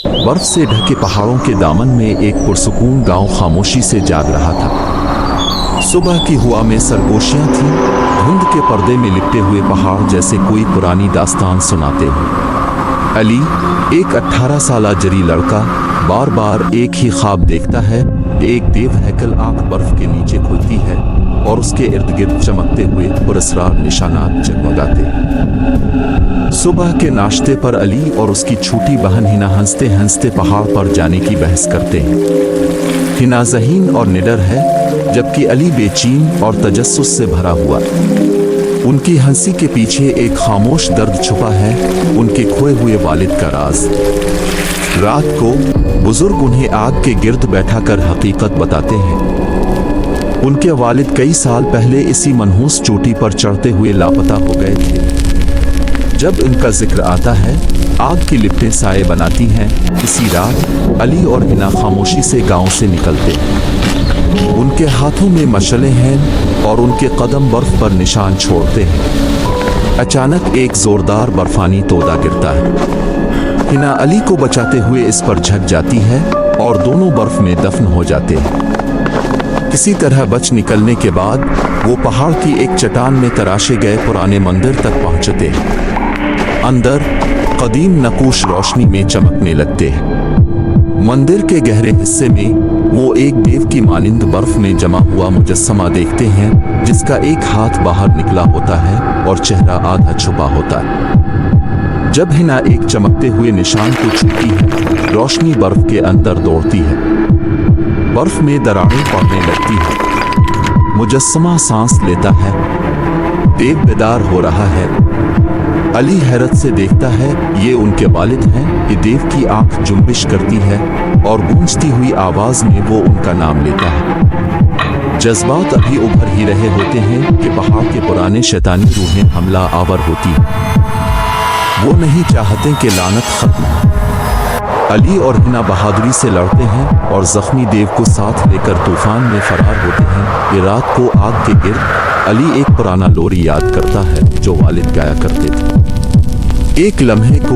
बर्फ से ढके पहाड़ों के दामन में एक पुरसुकून गांव खामोशी से जाग रहा था। सुबह की हवा में सरगोशियां थीं, धुंध के पर्दे में लिपटे हुए पहाड़ जैसे कोई पुरानी दास्तान सुनाते हैं। अली, एक 18 साला जरी लड़का, बार बार एक ही ख्वाब देखता है। एक देव हैकल आंख बर्फ के नीचे खुलती है और उसके इर्द गिर्द चमकते हुए पुरस्कार निशानात जगमगाते। सुबह के नाश्ते पर अली और उसकी छोटी बहन हिना हंसते हंसते पहाड़ पर जाने की बहस करते हैं। हिना ज़हीन और निडर है, जबकि अली बेचैन और तजस्सुस से भरा हुआ। उनकी हंसी के पीछे एक खामोश दर्द छुपा है, उनके खोए हुए वालिद का राज। रात को बुजुर्ग उन्हें आग के गिर्द बैठाकर हकीकत बताते हैं। उनके वालिद कई साल पहले इसी मनहूस चोटी पर चढ़ते हुए लापता हो गए थे। जब इनका जिक्र आता है, आग की लिपटें साए बनाती हैं। इसी रात अली और हिना खामोशी से गांव से निकलते हैं। उनके हाथों में मशलें हैं और उनके कदम बर्फ पर निशान छोड़ते हैं। अचानक एक जोरदार बर्फानी तोदा गिरता है। हिना अली को बचाते हुए इस पर झक जाती है और दोनों बर्फ में दफन हो जाते हैं। किसी तरह बच निकलने के बाद वो पहाड़ की एक चट्टान में तराशे गए पुराने मंदिर तक पहुंचते हैं। अंदर कदीम नकूश रोशनी में चमकने लगते हैं। मंदिर के गहरे हिस्से में वो एक देव की मानिंद बर्फ में जमा हुआ मुजस्समा देखते हैं, जिसका एक हाथ बाहर निकला होता है और चेहरा आधा छुपा होता है। जब हिना एक चमकते हुए निशान को छूती है, रोशनी बर्फ के अंदर दौड़ती है। बर्फ में दरारें पड़ने लगती है। मुजस्समा सांस लेता है। देव बेदार हो रहा है। अली हैरत से देखता है, ये उनके वालिद हैं। कि देव की आंख जुम्बिश करती है और गूंजती हुई आवाज में वो उनका नाम लेता है। जज्बात अभी उभर ही रहे होते हैं कि पहाड़ के पुराने शैतानी रूहें हमला आवर होती हैं। वो नहीं चाहते कि लानत खत्म हो। अली और हिना बहादुरी से लड़ते हैं और जख्मी देव को साथ लेकर तूफान में फरार होते हैं। ये रात को आग के गिर्द अली एक पुराना लोरी याद करता है जो वालिद गाया करते थे। एक लम्हे को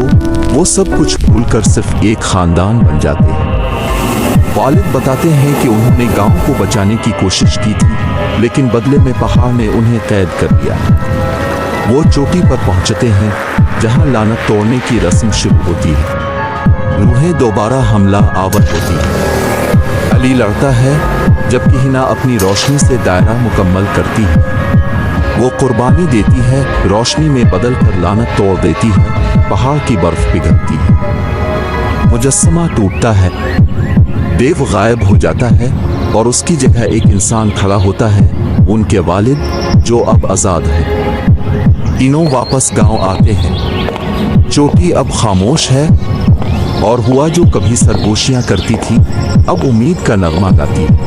वो सब कुछ भूलकर सिर्फ एक खानदान बन जाते हैं। वालिद बताते हैं कि उन्होंने गांव को बचाने की कोशिश की थी, लेकिन बदले में पहाड़ ने उन्हें कैद कर दिया। वो चोटी पर पहुंचते हैं जहां लानत तोड़ने की रस्म शुरू होती है। रूहें दोबारा हमला आवर होती हैं। अली लड़ता है, जबकि हिना अपनी रोशनी से दायरा मुकम्मल करती है। वो कुर्बानी देती है, रोशनी में बदल कर लानत तोड़ देती है। पहाड़ की बर्फ पिघलती है। मुजस्समा टूटता है। देव गायब हो जाता है और उसकी जगह एक इंसान खड़ा होता है, उनके वालिद, जो अब आज़ाद है। तीनों वापस गांव आते हैं। चोटी अब खामोश है और हुआ जो कभी सरगोशियां करती थी, अब उम्मीद का नगमा गाती है।